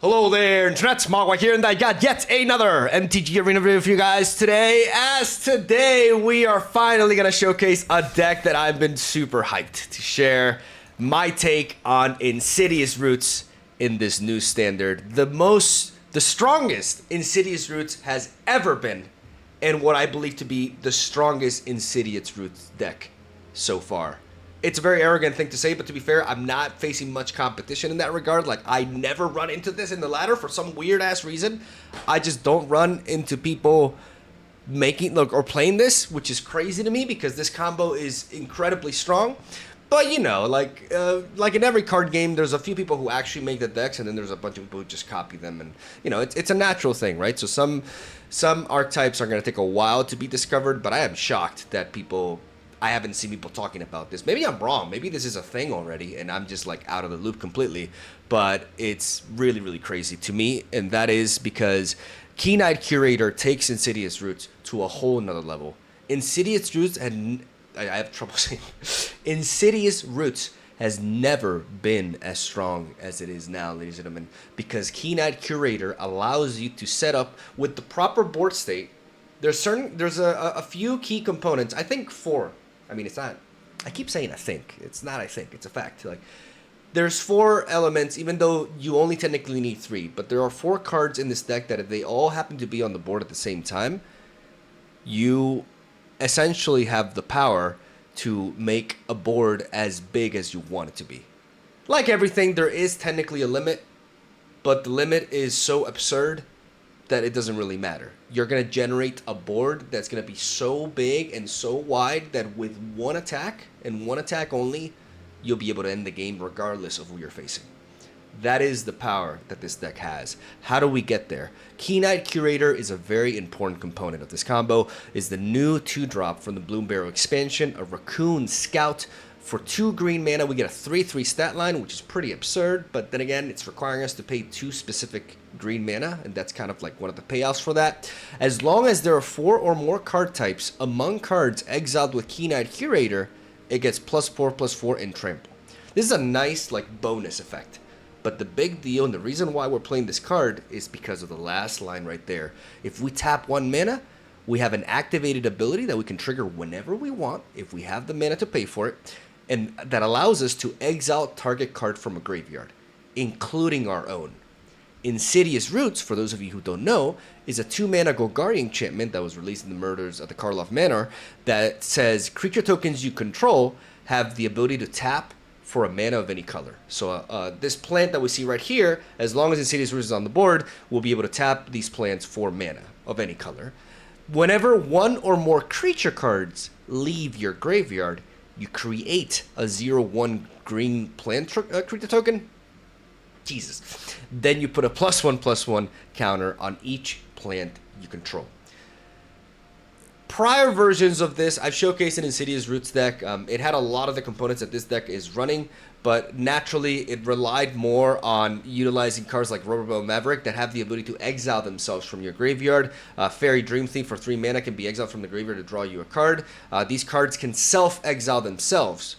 Hello there, Internet. MegaMogwai here, and I got yet another MTG Arena video for you guys today. As today, we are finally going to showcase a deck that I've been super hyped to share my take on Insidious Roots in this new standard. The strongest Insidious Roots has ever been, and what I believe to be the strongest Insidious Roots deck so far. It's a very arrogant thing to say, but to be fair, I'm not facing much competition in that regard. Like, I never run into this in the ladder for some weird-ass reason. I just don't run into people making, or playing this, which is crazy to me because this combo is incredibly strong. But, you know, like in every card game, there's a few people who actually make the decks, and then there's a bunch of people who just copy them. And, you know, it's a natural thing, right? So some archetypes are going to take a while to be discovered, but I am shocked that I haven't seen people talking about this. Maybe I'm wrong. Maybe this is a thing already, and I'm just like out of the loop completely. But it's really, really crazy to me, and that is because Keen-Eyed Curator takes Insidious Roots to a whole nother level. Insidious Roots, and I have trouble saying, Insidious Roots has never been as strong as it is now, ladies and gentlemen, because Keen-Eyed Curator allows you to set up with the proper board state. There's a few key components. I think 4. I mean, it's not, I keep saying I think. It's not I think. It's a fact. Like, there's 4 elements, even though you only technically need 3. But there are 4 cards in this deck that if they all happen to be on the board at the same time, you essentially have the power to make a board as big as you want it to be. Like everything, there is technically a limit, but the limit is so absurd that it doesn't really matter. You're going to generate a board that's going to be so big and so wide that with one attack, and one attack only, you'll be able to end the game regardless of who you're facing. That is the power that this deck has. How do we get there? Keen-Eyed Curator is a very important component of this combo. Is the new 2-drop from the Bloom Barrel expansion, a Rokouuu Scout. For 2 green mana, we get a 3/3 stat line, which is pretty absurd, but then again, it's requiring us to pay 2 specific green mana, and that's kind of like one of the payoffs for that. As long as there are 4 or more card types among cards exiled with Keen-Eyed Curator, it gets +4/+4 in trample. This is a nice like bonus effect, but the big deal and the reason why we're playing this card is because of the last line right there. If we tap 1 mana, we have an activated ability that we can trigger whenever we want if we have the mana to pay for it, and that allows us to exile target card from a graveyard, including our own. Insidious Roots, for those of you who don't know, is a 2-mana Golgari enchantment that was released in the Murders at the Karlov Manor that says creature tokens you control have the ability to tap for a mana of any color. So this plant that we see right here, as long as Insidious Roots is on the board, we'll be able to tap these plants for mana of any color. Whenever 1 or more creature cards leave your graveyard, you create a 0/1 green plant creature token. Jesus. Then you put a +1/+1 counter on each plant you control. Prior versions of this, I've showcased an Insidious Roots deck. It had a lot of the components that this deck is running, but naturally it relied more on utilizing cards like Rokouuu Maverick that have the ability to exile themselves from your graveyard. Fairy Dream Thief for 3 mana can be exiled from the graveyard to draw you a card. These cards can self-exile themselves,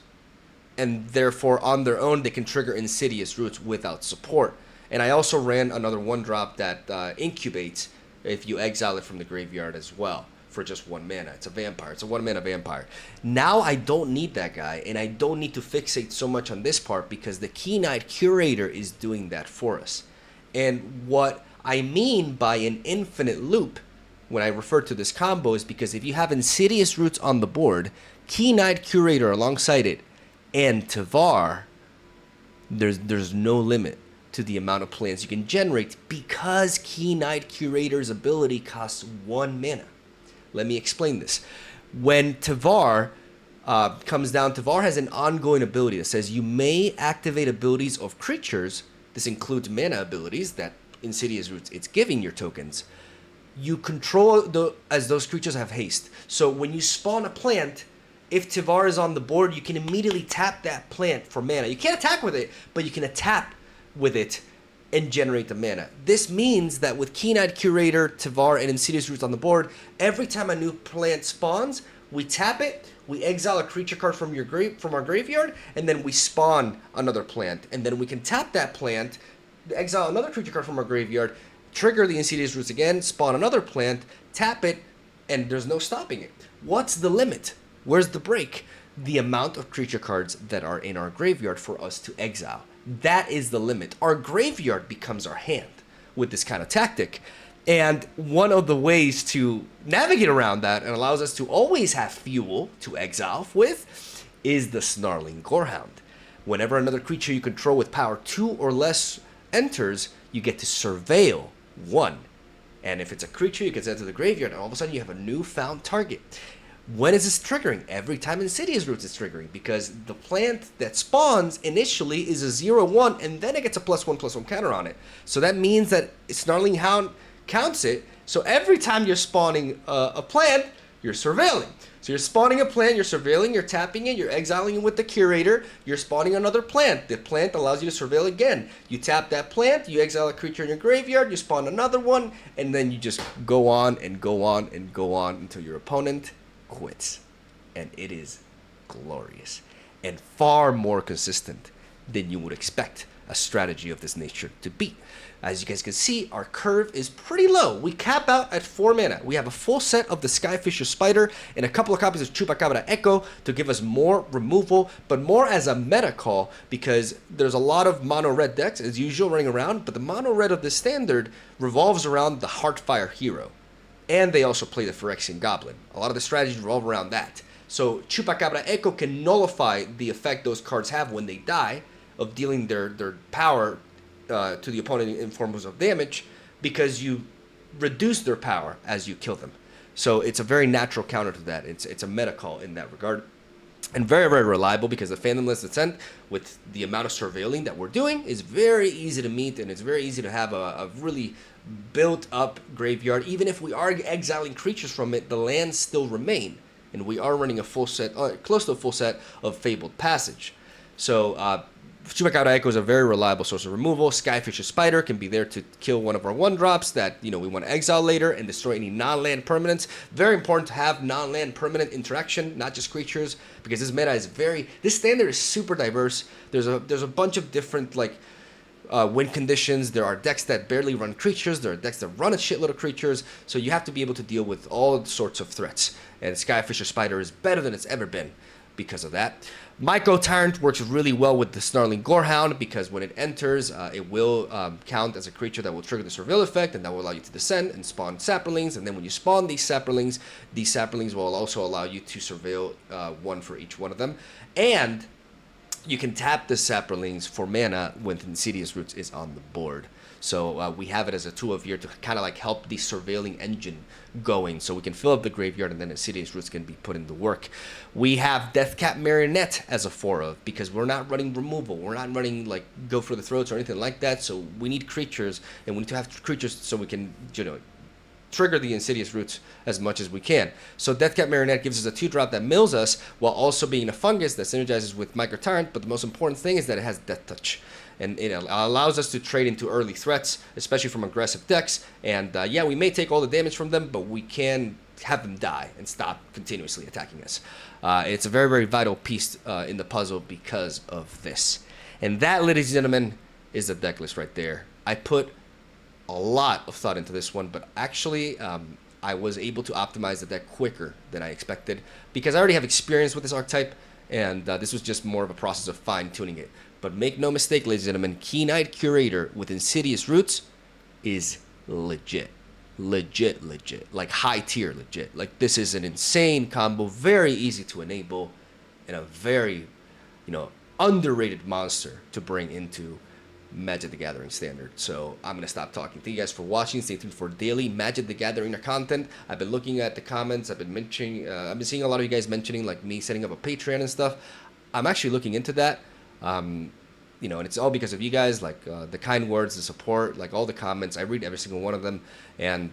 and therefore on their own they can trigger Insidious Roots without support. And I also ran another 1-drop that incubates if you exile it from the graveyard as well, for just 1 mana. It's a vampire. It's a 1-mana vampire. Now I don't need that guy, and I don't need to fixate so much on this part because the Keen-Eyed Curator is doing that for us. And what I mean by an infinite loop when I refer to this combo is because if you have Insidious Roots on the board, Keen-Eyed Curator alongside it, and Tavar, there's no limit to the amount of plants you can generate because Keen-Eyed Curator's ability costs 1 mana. Let me explain this. When Tavar comes down, Tavar has an ongoing ability that says you may activate abilities of creatures. This includes mana abilities that Insidious Roots it's giving your tokens. You control as those creatures have haste. So when you spawn a plant, if Tavar is on the board, you can immediately tap that plant for mana. You can't attack with it, but you can tap with it and generate the mana. This means that with Keen-Eyed Curator, Tavar, and Insidious Roots on the board, every time a new plant spawns, we tap it, we exile a creature card from our graveyard, and then we spawn another plant. And then we can tap that plant exile another creature card from our graveyard, trigger the Insidious Roots again, spawn another plant, tap it, and there's no stopping it. What's the limit? Where's the break? The amount of creature cards that are in our graveyard for us to exile. That is the limit. Our graveyard becomes our hand with this kind of tactic. And one of the ways to navigate around that and allows us to always have fuel to exile with is the Snarling Gorehound. Whenever another creature you control with power 2 or less enters, you get to surveil 1. And if it's a creature, you can send it to the graveyard, and all of a sudden you have a newfound target. When is this triggering? Every time Insidious Roots is triggering, because the plant that spawns initially is a 0/1, and then it gets a +1/+1 counter on it. So that means that Snarling Hound counts it. So every time you're spawning a plant, you're surveilling. So you're spawning a plant, you're surveilling, you're tapping it, you're exiling it with the Curator, you're spawning another plant. The plant allows you to surveil again. You tap that plant, you exile a creature in your graveyard, you spawn another one, and then you just go on and go on and go on until your opponent quits. And it is glorious and far more consistent than you would expect a strategy of this nature to be. As you guys can see, our curve is pretty low. We cap out at 4 mana. We have a full set of the Skyfisher Spider and a couple of copies of Chupacabra Echo to give us more removal, but more as a meta call, because there's a lot of mono red decks as usual running around, but the mono red of the standard revolves around the Heartfire Hero. And they also play the Phyrexian Goblin. A lot of the strategies revolve around that. So Chupacabra Echo can nullify the effect those cards have when they die of dealing their power to the opponent in forms of damage, because you reduce their power as you kill them. So it's a very natural counter to that. It's a meta call in that regard. And very, very reliable, because the Phantomless Descent, with the amount of surveilling that we're doing, is very easy to meet, and it's very easy to have a really built up graveyard. Even if we are exiling creatures from it, the lands still remain, and we are running a full set, close to a full set of Fabled Passage. So Chupacabra Echo is a very reliable source of removal. Skyfisher Spider can be there to kill one of our 1-drops that we want to exile later and destroy any non-land permanents. Very important to have non-land permanent interaction, not just creatures, because this meta is this standard is super diverse. There's a bunch of different win conditions. There are decks that barely run creatures. There are decks that run a shitload of creatures. So you have to be able to deal with all sorts of threats. And Skyfisher Spider is better than it's ever been because of that. Micro Tyrant works really well with the Snarling Gorehound, because when it enters, it will count as a creature that will trigger the Surveil effect, and that will allow you to descend and spawn Saplings. And then when you spawn these Saplings will also allow you to surveil 1 for each one of them. And you can tap the Saplings for mana when Insidious Roots is on the board. So we have it as a tool of here to kind of help the surveilling engine going, so we can fill up the graveyard, and then Insidious Roots can be put into work. We have Deathcap Marionette as a 4-of, because we're not running removal. We're not running go for the throats or anything like that. So we need creatures, and we need to have creatures so we can trigger the Insidious Roots as much as we can. So Deathcap Marionette gives us a 2-drop that mills us, while also being a fungus that synergizes with Micro Tyrant. But the most important thing is that it has Death Touch, and it allows us to trade into early threats, especially from aggressive decks. And yeah, we may take all the damage from them, but we can have them die and stop continuously attacking us. It's a very, very vital piece in the puzzle because of this. And that, ladies and gentlemen, is the deck list right there. I put a lot of thought into this one, but actually I was able to optimize the deck quicker than I expected, because I already have experience with this archetype, and this was just more of a process of fine-tuning it. But make no mistake, ladies and gentlemen, Keen-Eyed Curator with Insidious Roots is legit. Legit. High tier legit. This is an insane combo, very easy to enable, and a very, underrated monster to bring into Magic the Gathering standard. So I'm gonna stop talking. Thank you guys for watching. Stay tuned for daily Magic the Gathering content. I've been looking at the comments. I've been seeing a lot of you guys mentioning me setting up a Patreon and stuff. I'm actually looking into that. And it's all because of you guys, the kind words, the support, all the comments. I read every single one of them, and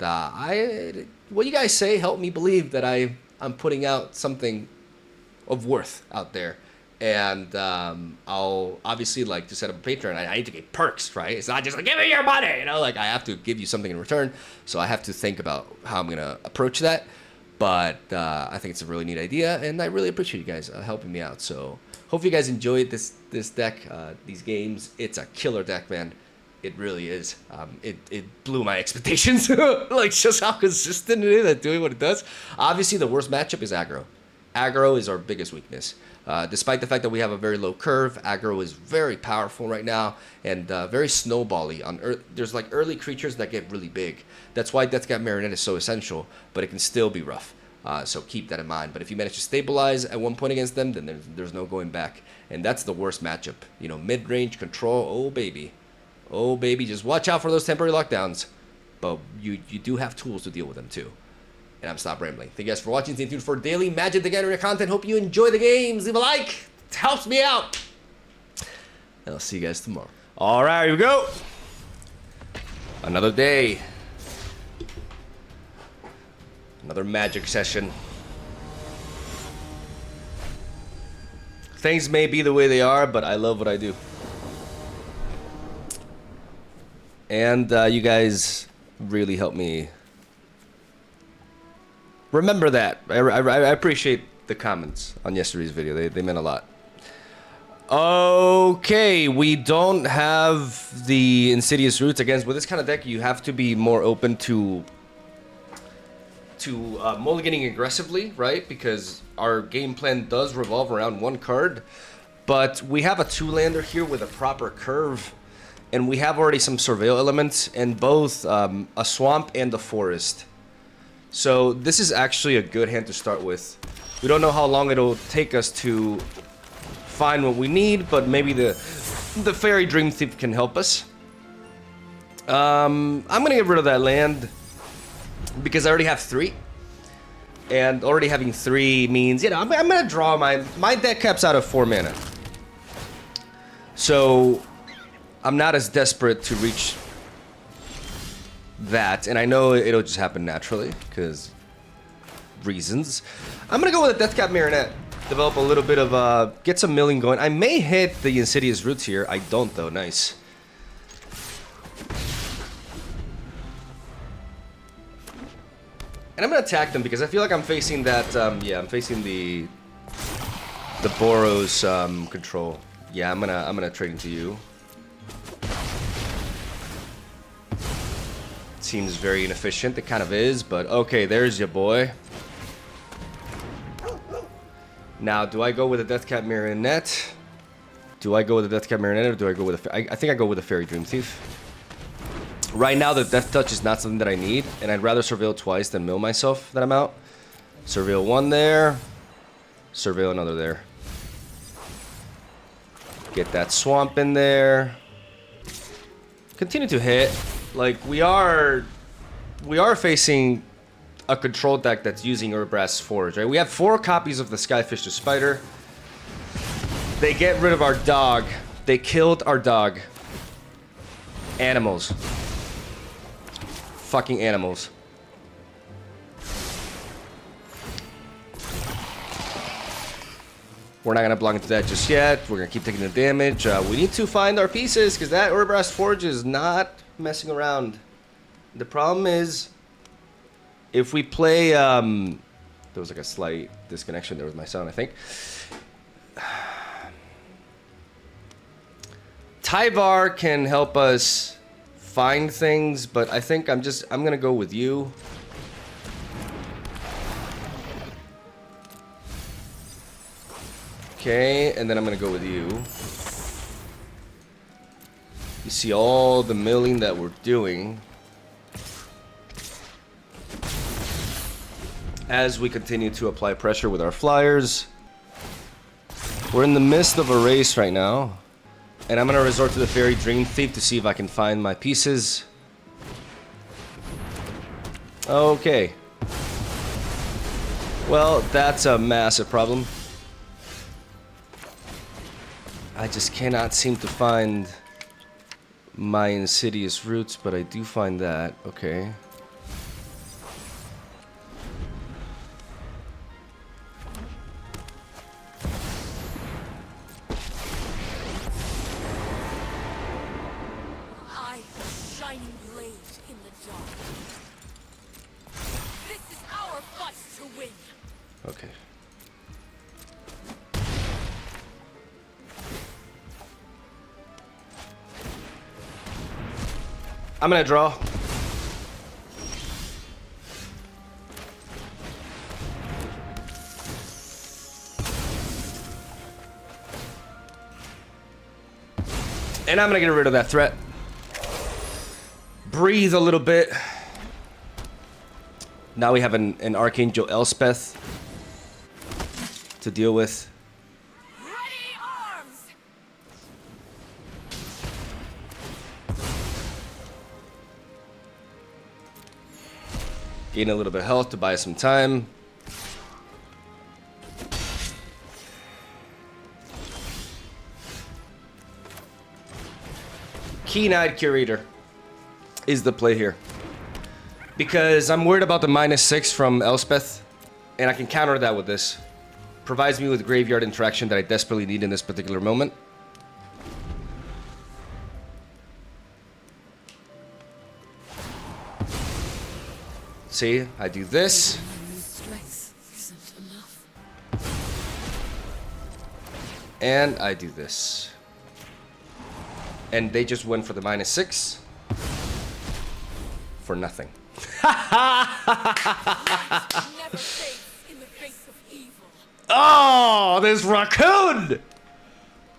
what you guys say help me believe that I'm putting out something of worth out there. And I'll obviously to set up a Patreon. I need to get perks, right? It's not just give me your money, I have to give you something in return. So I have to think about how I'm gonna approach that. But I think it's a really neat idea, and I really appreciate you guys helping me out. So hope you guys enjoyed this deck, these games. It's a killer deck, man. It really is. It blew my expectations. Like, just how consistent it is at doing what it does. Obviously, the worst matchup is aggro. Aggro is our biggest weakness. Despite the fact that we have a very low curve, aggro is very powerful right now and very snowbally. There's like early creatures that get really big. That's why Deathcap Marionette is so essential, but it can still be rough. So keep that in mind. But if you manage to stabilize at one point against them, then there's no going back. And that's the worst matchup. You know, mid-range control, oh baby. Oh baby, just watch out for those temporary lockdowns. But you do have tools to deal with them too. And I'm stop rambling. Thank you guys for watching. Stay tuned for daily Magic the Gathering content. Hope you enjoy the games. Leave a like. It helps me out. And I'll see you guys tomorrow. All right, here we go. Another day. Another Magic session. Things may be the way they are, but I love what I do. And you guys really help me remember that. I appreciate the comments on yesterday's video. They meant a lot. Okay, we don't have the Insidious Roots. Again, with this kind of deck, you have to be more open to mulliganing aggressively, right? Because our game plan does revolve around one card. But we have a two-lander here with a proper curve. And we have already some Surveil elements and both a swamp and a forest. So this is actually a good hand to start with. We don't know how long it'll take us to find what we need, but maybe the Fairy Dream Thief can help us. I'm gonna get rid of that land because I already have 3. And already having 3 means, you know, I'm gonna draw my deck caps out of 4 mana. So I'm not as desperate to reach that, and I know it'll just happen naturally, because reasons. I'm gonna go with a Deathcap Marionette. Develop a little bit of, get some milling going. I may hit the Insidious Roots here. I don't, though. Nice. And I'm gonna attack them, because I feel like I'm facing that, yeah, I'm facing the Boros, control. Yeah, I'm gonna trade into you. Seems very inefficient. It kind of is, but okay, there's your boy. Now, do I go with a Deathcap Marionette? Do I go with a Deathcap Marionette, or do I go with a... I think I go with a Fairy Dream Thief. Right now, the Death Touch is not something that I need, and I'd rather Surveil twice than mill myself that I'm out. Surveil one there. Surveil another there. Get that swamp in there. Continue to hit. Like, we are facing a control deck that's using Urbrass Forge, right? We have 4 copies of the Skyfish to Spider. They get rid of our dog. They killed our dog. Animals. Fucking animals. We're not gonna block into that just yet. We're gonna keep taking the damage. We need to find our pieces, because that Urbrass Forge is not messing around. The problem is, if we play, there was like a slight disconnection there with my sound, I think. Tyvar can help us find things, but I think I'm gonna go with you. Okay, and then I'm gonna go with you. You see all the milling that we're doing as we continue to apply pressure with our flyers. We're in the midst of a race right now, and I'm gonna resort to the Fairy Dream Thief to see if I can find my pieces. Okay. Well, that's a massive problem. I just cannot seem to find my Insidious Roots, but I do find that. Okay. Shining blade in the dark. This is our fight to win. Okay. I'm gonna draw. And I'm gonna get rid of that threat. Breathe a little bit. Now we have an Archangel Elspeth to deal with. Ready arms! Gain a little bit of health to buy some time. Keen-Eyed Curator is the play here. Because I'm worried about the -6 from Elspeth, and I can counter that with this. Provides me with graveyard interaction that I desperately need in this particular moment. See, I do this. And I do this. And they just went for the -6 for nothing. Never face in the face of evil. Oh, there's Rokouuu!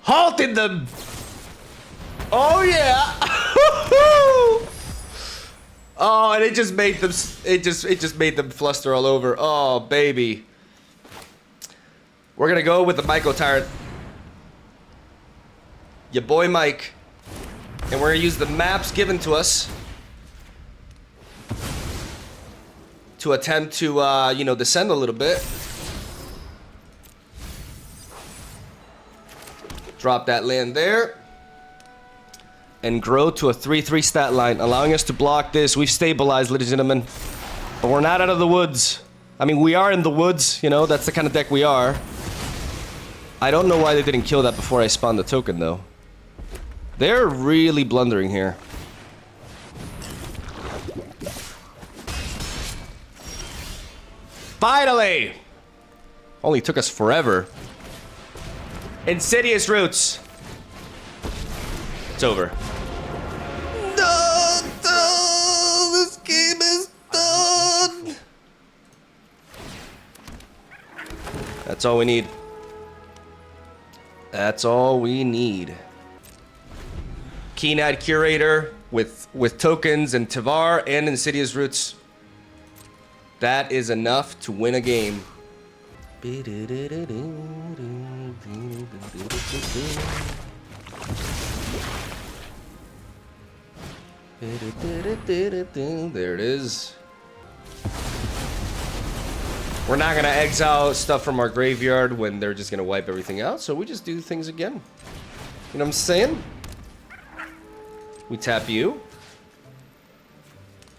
Halted them! Oh yeah! Oh, and it just made them it just made them fluster all over. Oh baby. We're gonna go with the Myco Tyrant. Your boy Mike. And we're gonna use the maps given to us to attempt to, you know, descend a little bit. Drop that land there. And grow to a 3/3 stat line, allowing us to block this. We've stabilized, ladies and gentlemen. But we're not out of the woods. I mean, we are in the woods, you know, that's the kind of deck we are. I don't know why they didn't kill that before I spawned the token, though. They're really blundering here. Finally! Only took us forever. Insidious Roots. It's over. No, this game is done. That's all we need. That's all we need. Keen-Eyed Curator with tokens and Tavar and Insidious Roots. That is enough to win a game. There it is. We're not gonna exile stuff from our graveyard when they're just gonna wipe everything out, so we just do things again. You know what I'm saying? We tap you.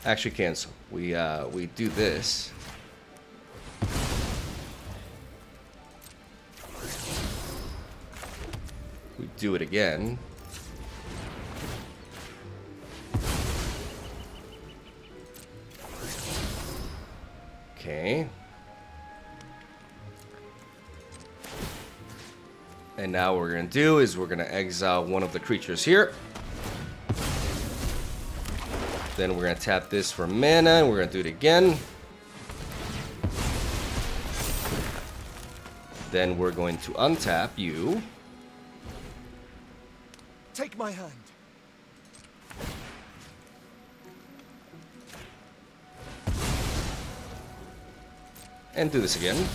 Actually cancel. We do this. We do it again. Okay. And now what we're gonna do is we're gonna exile one of the creatures here. Then we're gonna tap this for mana, and we're gonna do it again. Then we're going to untap you. Take my hand. And do this again.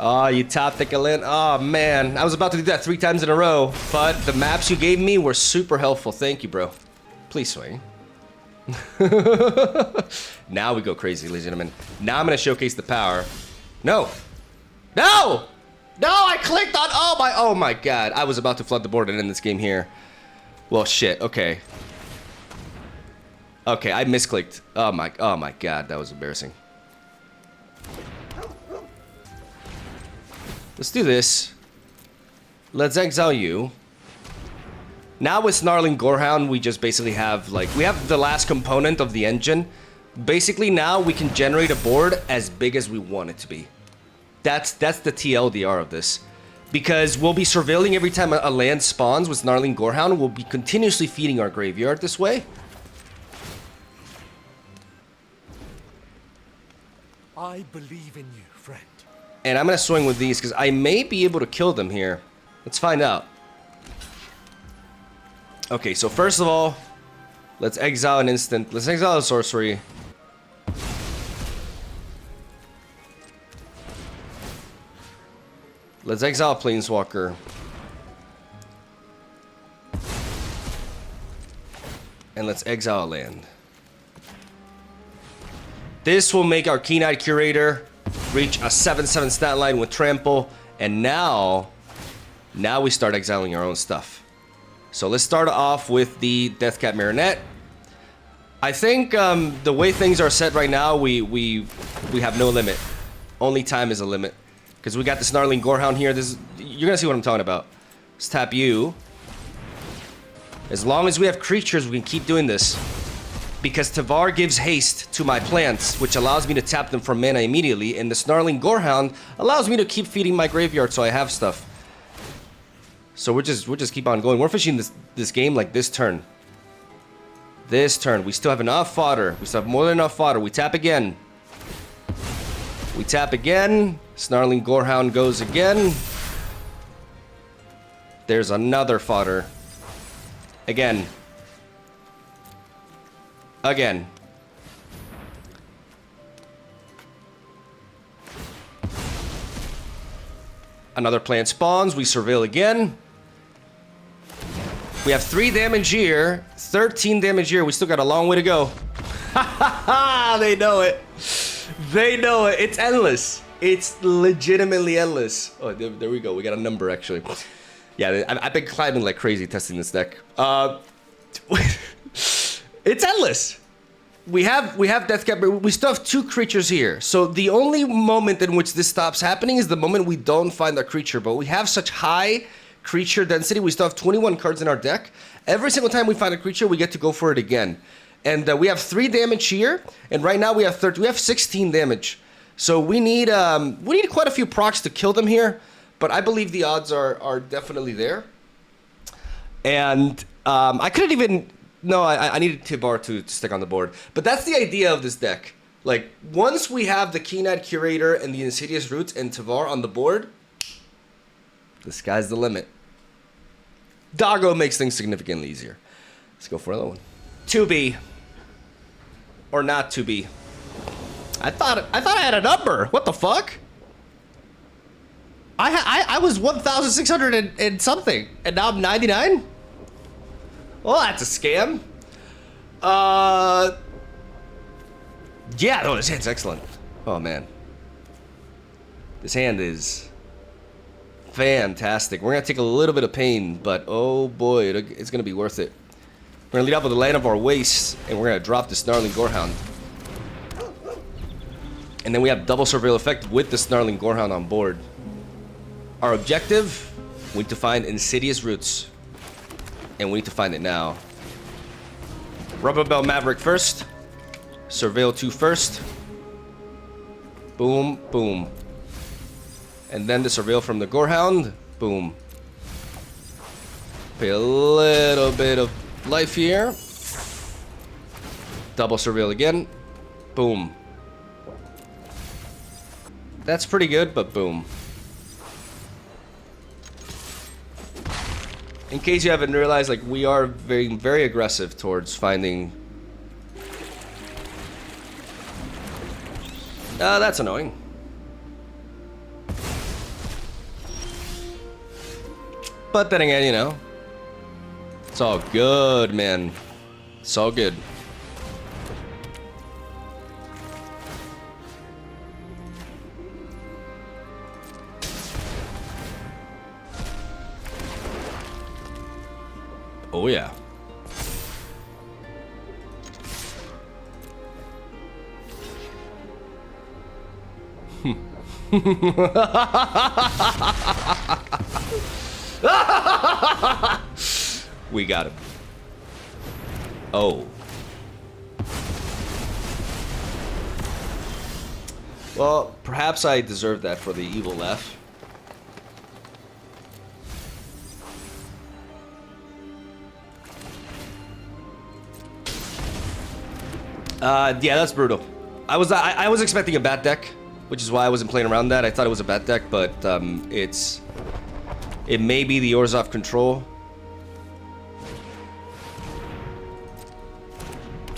Oh, you top deck a land. Oh, man. I was about to do that 3 times in a row, but the maps you gave me were super helpful. Thank you, bro. Please swing. Now we go crazy, ladies and gentlemen. Now I'm going to showcase the power. No. No! No, I clicked on... Oh, my God. I was about to flood the board and end this game here. Well, shit. Okay. Okay, I misclicked. Oh, my God. That was embarrassing. Let's do this. Let's exile you. Now with Snarling Gorehound, we just basically have, like, we have the last component of the engine. Basically, now we can generate a board as big as we want it to be. That's the TLDR of this. because we'll be surveilling every time a land spawns with Snarling Gorehound. We'll be continuously feeding our graveyard this way. I believe in you, friend. And I'm going to swing with these because I may be able to kill them here. Let's find out. Okay, so first of all, let's exile an instant. Let's exile a sorcery. Let's exile a Planeswalker. And let's exile a land. This will make our Keen-Eyed Curator reach a 7/7 stat line with Trample. And now we start exiling our own stuff. So let's start off with the Deathcat Marionette. I think the way things are set right now, we have no limit. Only time is a limit. Because we got the Snarling Gorehound here. You're going to see what I'm talking about. Let's tap you. As long as we have creatures, we can keep doing this. Because Tavar gives haste to my plants, which allows me to tap them for mana immediately. And the Snarling Gorehound allows me to keep feeding my graveyard so I have stuff. So we'll just keep on going. We're fishing this game like this turn. This turn. We still have enough fodder. We still have more than enough fodder. We tap again. We tap again. Snarling Gorehound goes again. There's another fodder. Again. Again. Another plant spawns. We surveil again. We have 3 damage here. 13 damage here. We still got a long way to go. They know it. They know it. It's endless. It's legitimately endless. Oh, there we go. We got a number, actually. Yeah, I've been climbing like crazy testing this deck. It's endless. We have Deathcap, but we still have 2 creatures here. So the only moment in which this stops happening is the moment we don't find a creature. But we have such high creature density. We still have 21 cards in our deck. Every single time we find a creature, we get to go for it again. And we have 3 damage here, and right now we have 16 damage. So we need quite a few procs to kill them here, but I believe the odds are definitely there. And I couldn't even... No, I needed Tibar to stick on the board. But that's the idea of this deck. Like, once we have the Keen-Eyed Curator and the Insidious Roots and Tavar on the board, the sky's the limit. Doggo makes things significantly easier. Let's go for another one. 2B. Or not 2B. I thought I had a number. What the fuck? I was 1,600 and something, and now I'm 99? Well, that's a scam. Yeah, no, this hand's excellent. Oh, man. This hand is fantastic. We're going to take a little bit of pain, but oh boy, it's going to be worth it. We're going to lead up with the Land of Our Wastes, and we're going to drop the Snarling Gorehound. And then we have double surveil effect with the Snarling Gorehound on board. Our objective, we need to find Insidious Roots. And we need to find it now. Rubber Bell Maverick first. Surveil 2 first. Boom, boom. And then the surveil from the Gorehound. Boom. Pay a little bit of life here. Double surveil again. Boom. That's pretty good, but boom. In case you haven't realized, like, we are very, very aggressive towards finding... that's annoying. But then again, you know, it's all good, man. It's all good. Oh, yeah. We got him. Oh. Well, perhaps I deserved that for the evil laugh. Yeah, that's brutal. I was expecting a bat deck, which is why I wasn't playing around that. I thought it was a bat deck, but it may be the Orzhov control.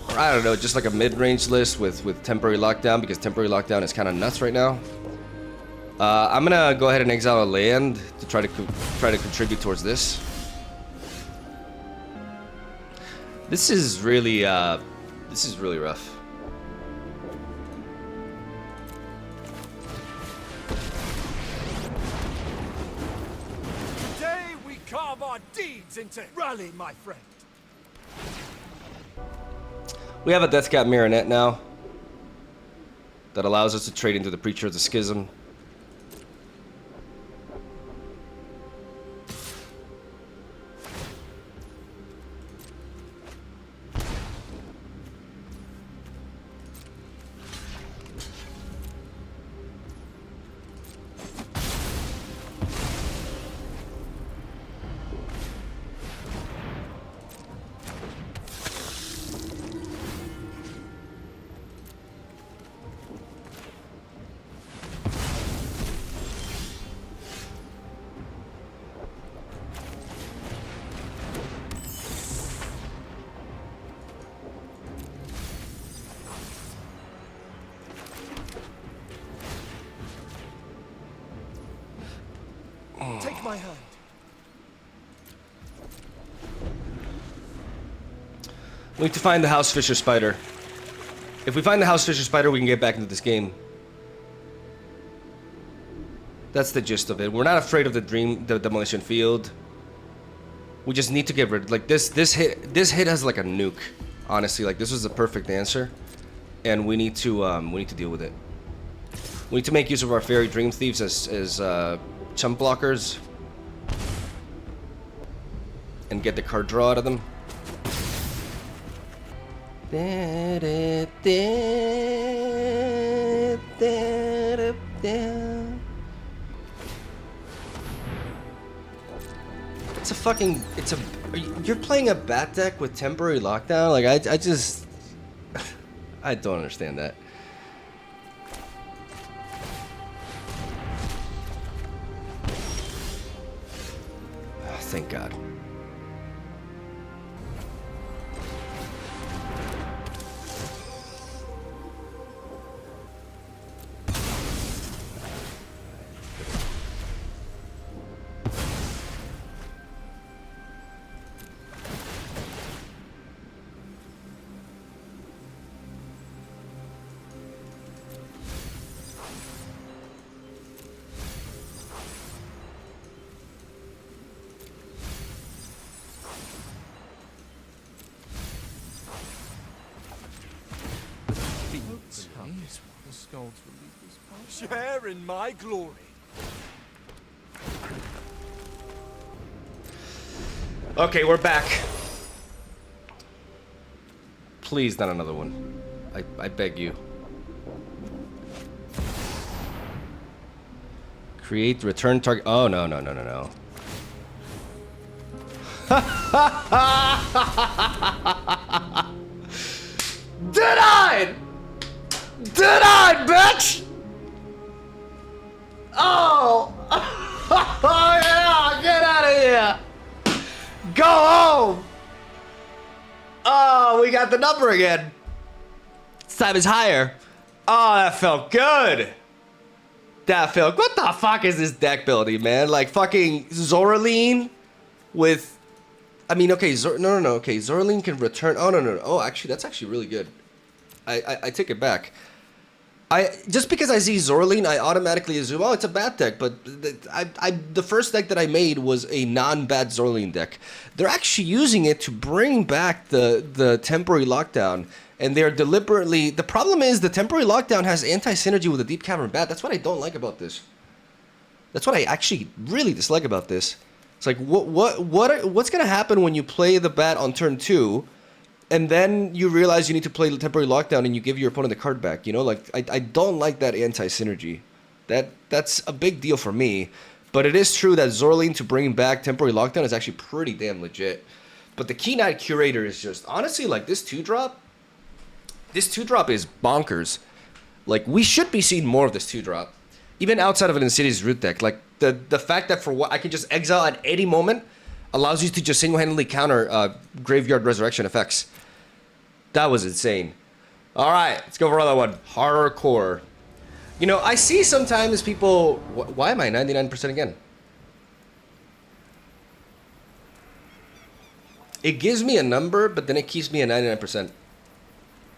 Or I don't know, just like a mid-range list with temporary lockdown, because temporary lockdown is kind of nuts right now. I'm gonna go ahead and exile a land to try to contribute towards this. This is really rough. Today we carve our deeds into rally, my friend. We have a Deathcap Marionette now that allows us to trade into the Preacher of the Schism. Take my hand. We need to find the House Fisher Spider. If we find the House Fisher Spider, we can get back into this game. That's the gist of it. We're not afraid of the demolition field. We just need to get rid of, like, this hit has like a nuke. Honestly, like, this was the perfect answer, and we need to deal with it. We need to make use of our Fairy Dream Thieves as chump blockers and get the card draw out of them. You're playing a bat deck with temporary lockdown? Like, I just I don't understand that. Thank God. Share in my glory. Okay, we're back. Please, not another one. I beg you. Create return target. Oh, no. Denied! Denied, bitch! Oh! Oh, yeah! Get out of here! Go home! Oh, we got the number again. This time is higher. Oh, that felt good. That felt... What the fuck is this deck building, man? Like, fucking Zoraline with... I mean, okay, no. Okay, Zoraline can return... Oh, no. Oh, actually, that's actually really good. I take it back. Just because I see Zoraline, I automatically assume, oh, it's a bat deck. But the first deck that I made was a non-bat Zoraline deck. They're actually using it to bring back the temporary lockdown, and they're deliberately. The problem is the temporary lockdown has anti-synergy with the Deep Cavern Bat. That's what I don't like about this. That's what I actually really dislike about this. It's like what's gonna happen when you play the bat on turn 2? And then you realize you need to play the temporary lockdown and you give your opponent the card back, you know? Like, I don't like that anti-synergy. That's a big deal for me. But it is true that Zoraline to bring back temporary lockdown is actually pretty damn legit. But the Key Knight Curator is just, honestly, like, this 2-drop, This 2-drop is bonkers. Like, we should be seeing more of this 2-drop. Even outside of an Insidious root deck. Like, the fact that for what I can just exile at any moment allows you to just single-handedly counter Graveyard Resurrection effects. That was insane. Alright, let's go for another one. Horrorcore. You know, I see sometimes people... Why am I 99% again? It gives me a number, but then it keeps me at 99%.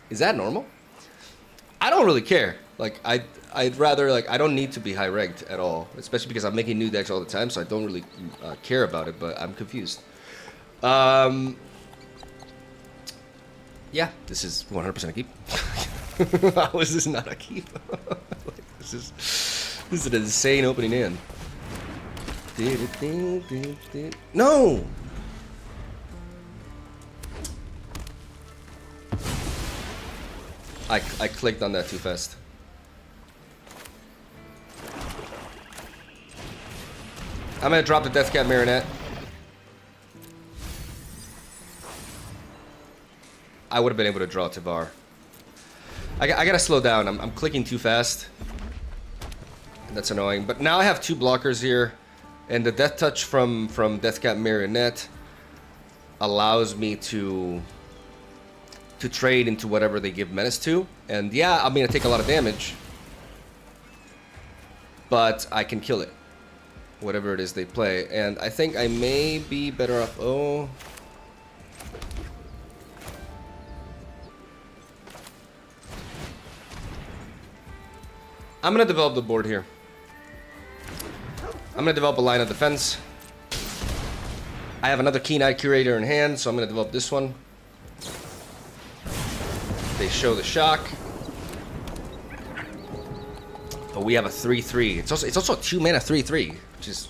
Is that normal? I don't really care. Like, I'd rather, like, I don't need to be high-ranked at all. Especially because I'm making new decks all the time, so I don't really care about it, but I'm confused. Yeah, this is 100% a keep. How is this not a keep? Like, this is an insane opening hand. No! I clicked on that too fast. I'm gonna drop the Deathcat Marionette. I would have been able to draw Tivar. I gotta slow down. I'm clicking too fast. And that's annoying. But now I have 2 blockers here. And the Death Touch from Deathcat Marionette allows me to trade into whatever they give Menace to. And yeah, I'm gonna take a lot of damage. But I can kill it. Whatever it is they play. And I think I may be better off... Oh... I'm gonna develop the board here. I'm gonna develop a line of defense. I have another Keen-Eyed Curator in hand, so I'm gonna develop this one. They show the shock. But we have a 3/3. It's also a 2-mana 3/3, which is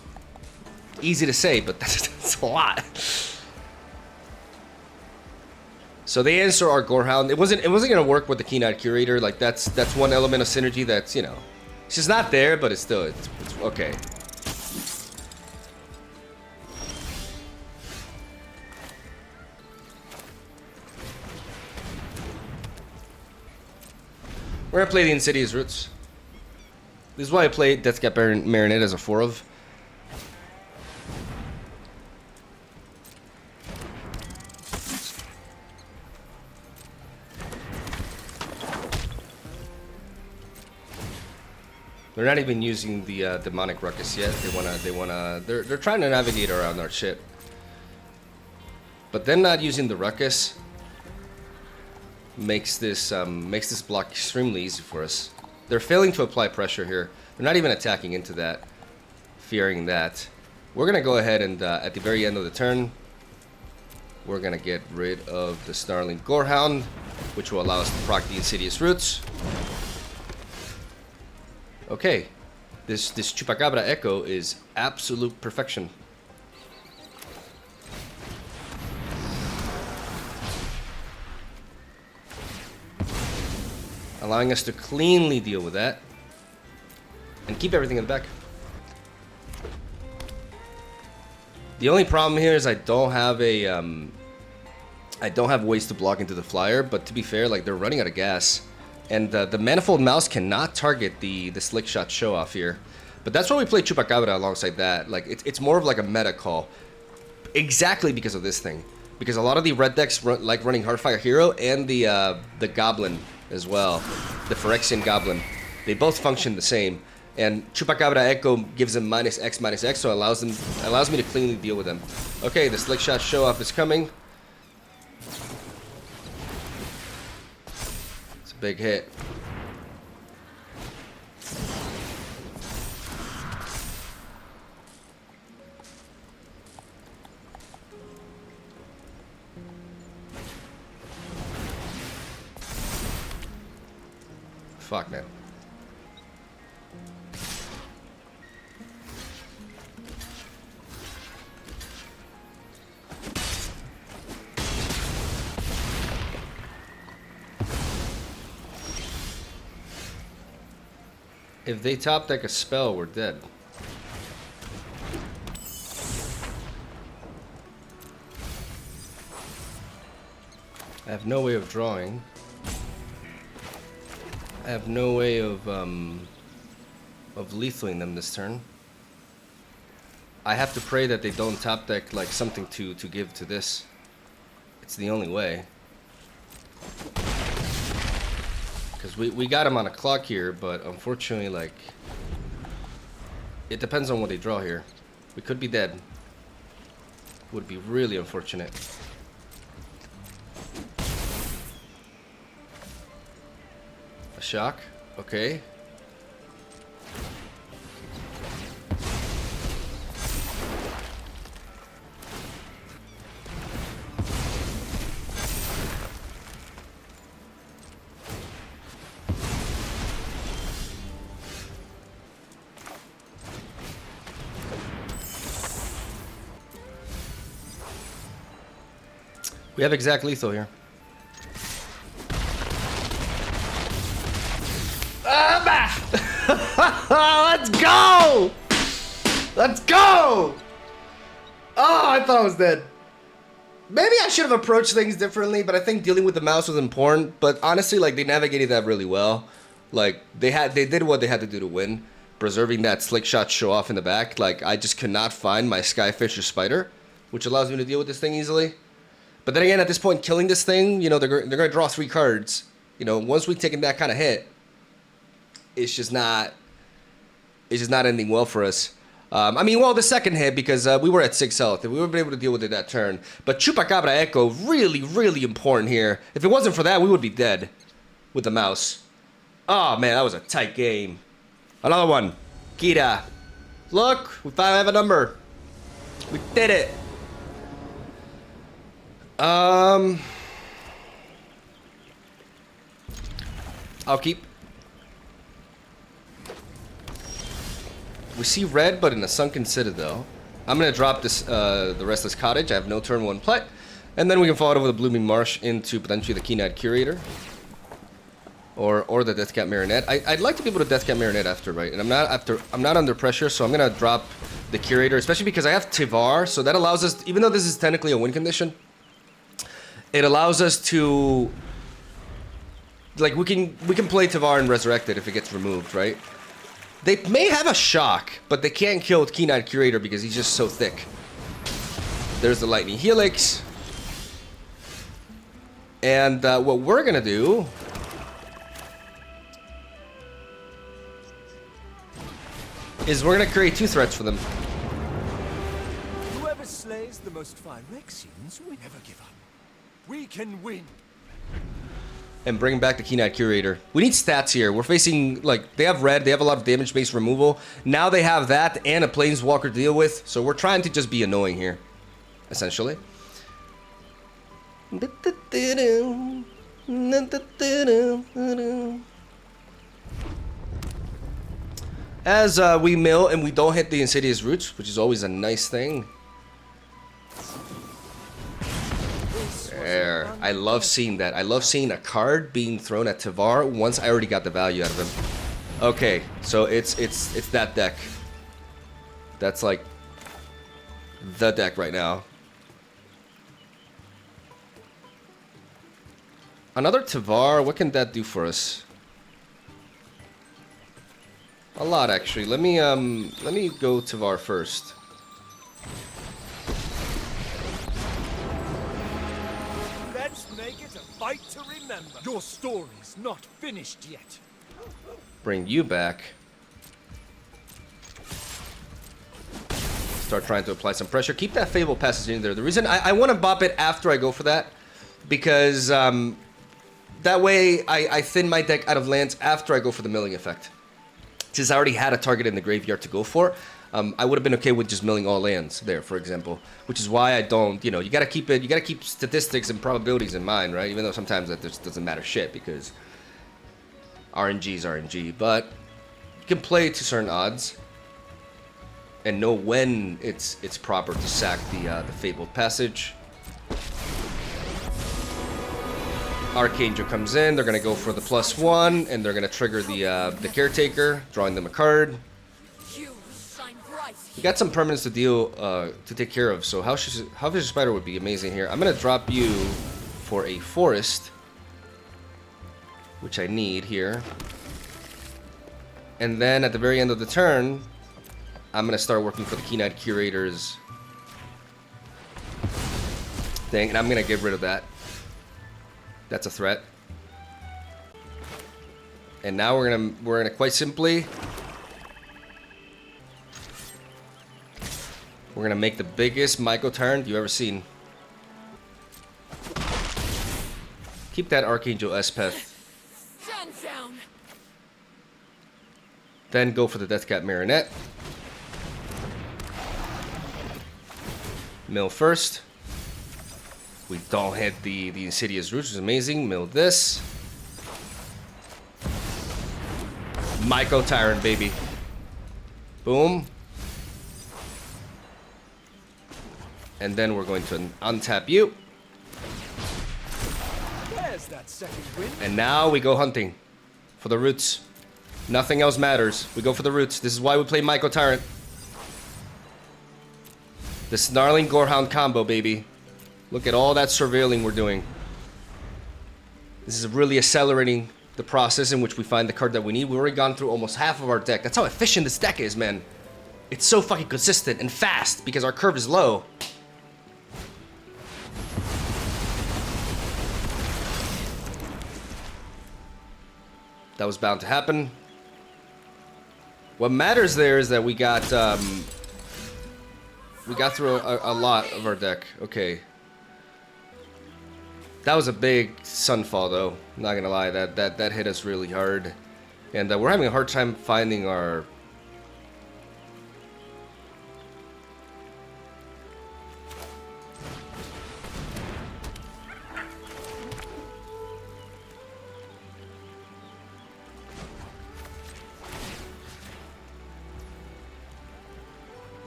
easy to say, but that's a lot. So they answer our Gorehound. It wasn't gonna work with the Keen-Eyed Curator. Like that's one element of synergy that's, you know, it's just not there, but it's okay. We're gonna play the Insidious Roots. This is why I play Deathcat Marionette as a 4 of. They're not even using the demonic ruckus yet. They're trying to navigate around our shit. But them not using the ruckus makes this block extremely easy for us. They're failing to apply pressure here. They're not even attacking into that, fearing that. We're gonna go ahead and at the very end of the turn, we're gonna get rid of the Snarling Gorehound, which will allow us to proc the Insidious Roots. Okay, this Chupacabra Echo is absolute perfection. Allowing us to cleanly deal with that and keep everything in the back. The only problem here is I don't have ways to block into the flyer, but to be fair, like, they're running out of gas. And the Manifold Mouse cannot target the Slick Shot Show Off here. But that's why we play Chupacabra alongside that. Like, it's more of like a meta call. Exactly because of this thing. Because a lot of the red decks like running Heartfire Hero and the Goblin as well. The Phyrexian Goblin. They both function the same. And Chupacabra Echo gives them -X, so it allows me to cleanly deal with them. Okay, the Slick Shot Show Off is coming. It's a big hit. Fuck, man. If they top deck a spell, we're dead. I have no way of drawing. I have no way of lethaling them this turn. I have to pray that they don't top deck like something to give to this. It's the only way. Because we got him on a clock here, but unfortunately, like, it depends on what they draw here. We could be dead. Would be really unfortunate. A shock? Okay. We have exact lethal here. Let's go! Let's go! Oh, I thought I was dead. Maybe I should have approached things differently, but I think dealing with the mouse was important. But honestly, like, they navigated that really well. Like, they did what they had to do to win. Preserving that slick shot show off in the back. Like, I just could not find my Skyfish or Spider, which allows me to deal with this thing easily. But then again, at this point, killing this thing, you know, they're going to draw 3 cards. You know, once we've taken that kind of hit, it's just not ending well for us. I mean, well, the second hit, because we were at 6 health, and we would have been able to deal with it that turn. But Chupacabra Echo, really, really important here. If it wasn't for that, we would be dead with the mouse. Oh, man, that was a tight game. Another one. Kira. Look, we finally have a number. We did it. I'll keep. We see red, but in a sunken citadel. I'm gonna drop this, the Restless Cottage. I have no turn 1 play, and then we can follow it over the Blooming Marsh into potentially the Keen-Eyed Curator, or the Deathcap Marionette. I'd like to be able to Deathcap Marionette after, right? And I'm not under pressure, so I'm gonna drop the Curator, especially because I have Tivar, so that allows us, even though this is technically a win condition, it allows us to, like, we can play Tivar and resurrect it if it gets removed, right? They may have a shock, but they can't kill with Keen-Eyed Curator because he's just so thick. There's the Lightning Helix. And what we're gonna do is we're gonna create 2 threats for them. Whoever slays the most Phyrexians will never give up. We can win. And bring back the Keen-Eyed Curator. We need stats here. We're facing, like, they have red, they have a lot of damage-based removal. Now they have that and a Planeswalker to deal with, so we're trying to just be annoying here, essentially. As we mill and we don't hit the Insidious Roots, which is always a nice thing. There. I love seeing that. I love seeing a card being thrown at Tivar once I already got the value out of him. Okay, so it's that deck. That's like the deck right now. Another Tivar, what can that do for us? A lot, actually. Let me go Tivar first. Let's make it a fight to remember. Your story's not finished yet. Bring you back. Start trying to apply some pressure. Keep that Fable Passage in there. The reason I want to bop it after I go for that, because that way I thin my deck out of lands after I go for the milling effect. Since I already had a target in the graveyard to go for, I would have been okay with just milling all lands there, for example. Which is why I don't, you know, you gotta keep statistics and probabilities in mind, right? Even though sometimes that just doesn't matter shit because RNG is RNG. But you can play to certain odds and know when it's proper to sack the Fabled Passage. Archangel comes in, they're gonna go for the +1, and they're gonna trigger the Caretaker, drawing them a card. We got some permanents to deal to take care of, so Hellvicious Spider would be amazing here. I'm gonna drop you for a Forest. which I need here. And then at the very end of the turn, I'm gonna start working for the Keen Eyed Curator's thing, and I'm gonna get rid of that. That's a threat. And now we're gonna quite simply, we're gonna make the biggest Myco Tyrant you ever seen. Keep that Archangel Espeth. Stand down. Then go for the Deathcat Marionette. Mill first. We don't hit the Insidious Roots, which is amazing. Mill this. Myco Tyrant, baby. Boom. And then we're going to untap you. There's that second win. And now we go hunting for the roots. Nothing else matters. We go for the roots. This is why we play Myco Tyrant. The Snarling Gorehound combo, baby. Look at all that surveilling we're doing. This is really accelerating the process in which we find the card that we need. We've already gone through almost half of our deck. That's how efficient this deck is, man. It's so fucking consistent and fast because our curve is low. That was bound to happen. What matters there is that we got through a lot of our deck. Okay. That was a big Sunfall, though. I'm not gonna lie, that hit us really hard, and we're having a hard time finding our.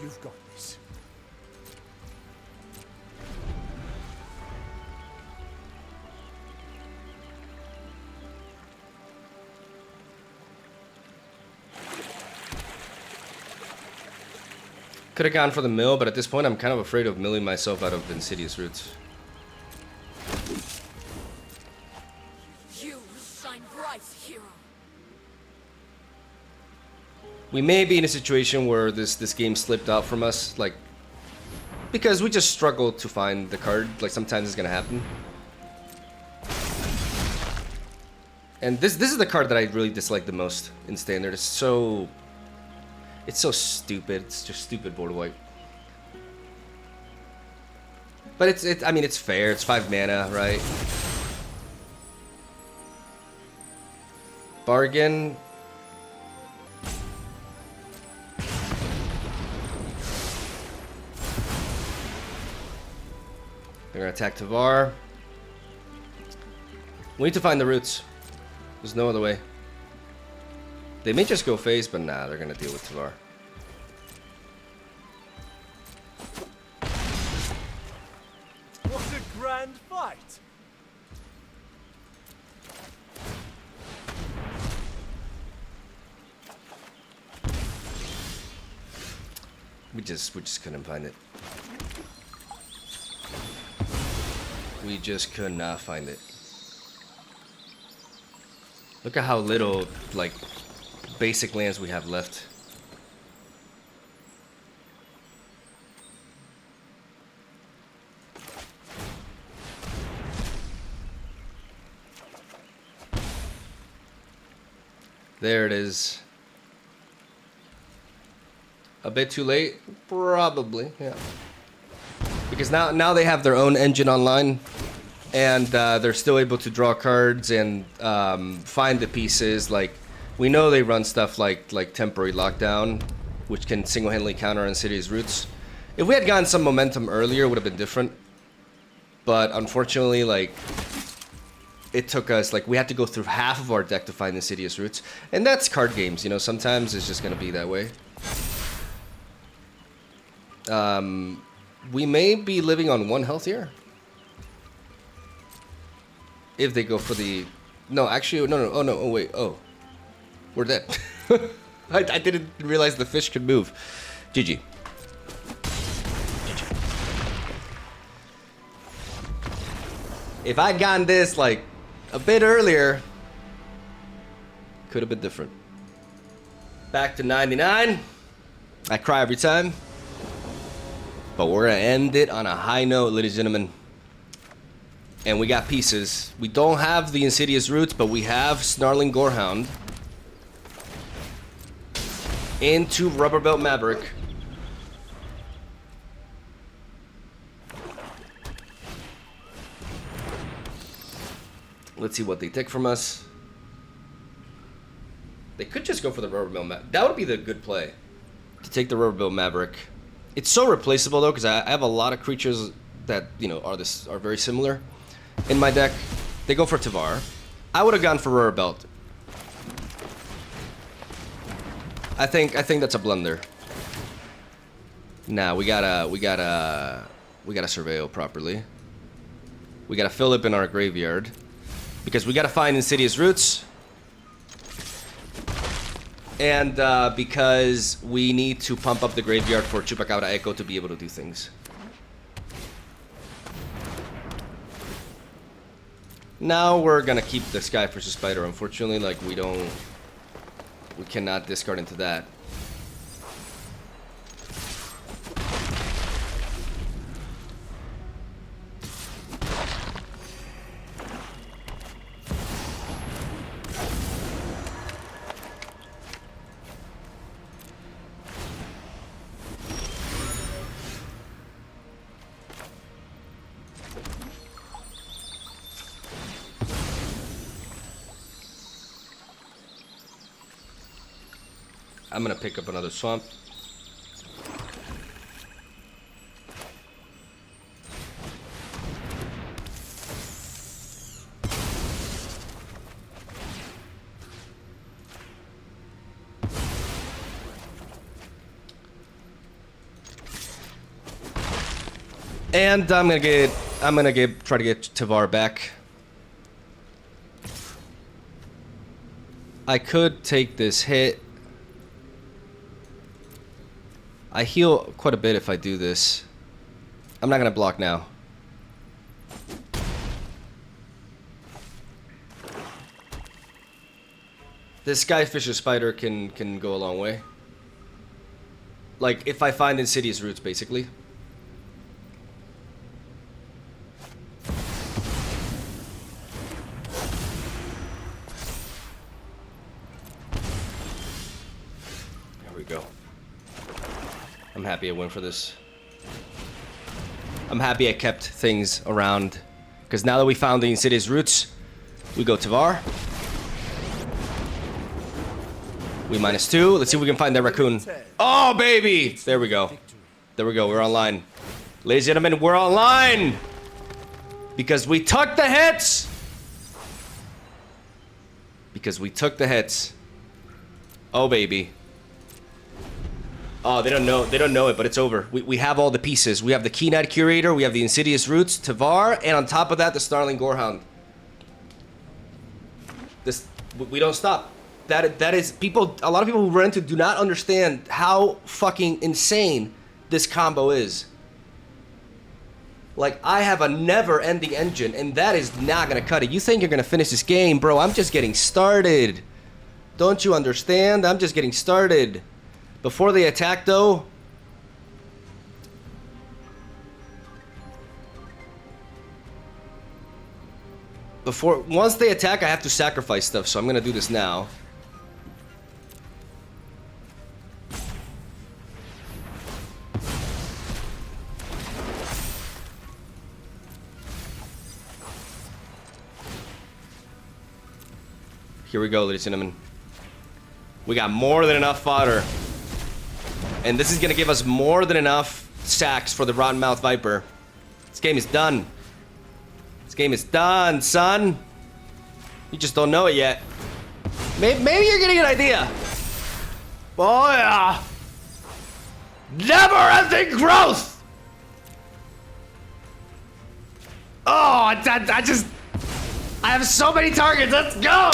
You've got this. Could have gone for the mill, but at this point I'm kind of afraid of milling myself out of Insidious Roots. You shine bright, hero. We may be in a situation where this game slipped out from us, like, because we just struggled to find the card. Like, sometimes it's gonna happen. And this is the card that I really dislike the most in Standard. It's so stupid. It's just stupid board wipe. But I mean, it's fair. It's 5 mana, right? Bargain. They're gonna attack Tavar. We need to find the roots. There's no other way. They may just go phase, but nah, they're gonna deal with Tavar. What a grand fight! We just couldn't find it. We just could not find it. Look at how little, like, basic lands we have left. There it is. A bit too late? Probably, yeah. Because now they have their own engine online, and they're still able to draw cards and find the pieces. Like, we know they run stuff like Temporary Lockdown, which can single-handedly counter Insidious Roots. If we had gotten some momentum earlier, it would have been different. But unfortunately, like, it took us, like, we had to go through half of our deck to find Insidious Roots. And that's card games, you know, sometimes it's just gonna be that way. We may be living on 1 health here. If they go for the... No, actually, no, oh no, oh wait, oh. We're dead. I didn't realize the fish could move. GG. If I'd gotten this, like, a bit earlier, Could have been different. Back to 99. I cry every time. But we're gonna end it on a high note, ladies and gentlemen. And we got pieces. We don't have the Insidious Roots, but we have Snarling Gorehound. Into Rubber Belt Maverick. Let's see what they take from us. They could just go for the Rubber Belt Maverick. That would be the good play. To take the Rubber Belt Maverick. It's so replaceable though, because I have a lot of creatures that, you know, are very similar in my deck. They go for Tavar. I would have gone for Rubber Belt. I think that's a blunder. Nah, we gotta surveil properly. We gotta fill up in our graveyard. Because we gotta find Insidious Roots. And because we need to pump up the graveyard for Chupacabra Echo to be able to do things. Now we're gonna keep the Skyfisher Spider, unfortunately, like we cannot discard into that. I'm gonna pick up another swamp. And I'm gonna try to get Tavar back. I could take this hit. I heal quite a bit if I do this. I'm not gonna block now. This Skyfisher Spider can go a long way. Like, if I find Insidious Roots, basically. There we go. I'm happy I went for this. I'm happy I kept things around. Because now that we found the Insidious Roots, we go Tavar. We -2. Let's see if we can find that raccoon. Oh, baby! There we go. There we go. We're online. Ladies and gentlemen, we're online! Because we took the hits! Because we took the hits. Oh, baby. Oh, they don't know it, but it's over. We have all the pieces. We have the Keen Eyed Curator, we have the Insidious Roots, Tavar, and on top of that, the Snarling Gorehound. We don't stop. That is, people, a lot of people who run into do not understand how fucking insane this combo is. Like, I have a never-ending engine, and that is not gonna cut it. You think you're gonna finish this game, bro? I'm just getting started. Don't you understand? I'm just getting started. Before they attack, though, once they attack, I have to sacrifice stuff, so I'm gonna do this now. Here we go, ladies and gentlemen. We got more than enough fodder. And this is gonna give us more than enough sacks for the Rotten Mouth Viper. This game is done. This game is done, son. You just don't know it yet. Maybe you're getting an idea. Oh yeah. Never-ending growth. Oh, I have so many targets. Let's go.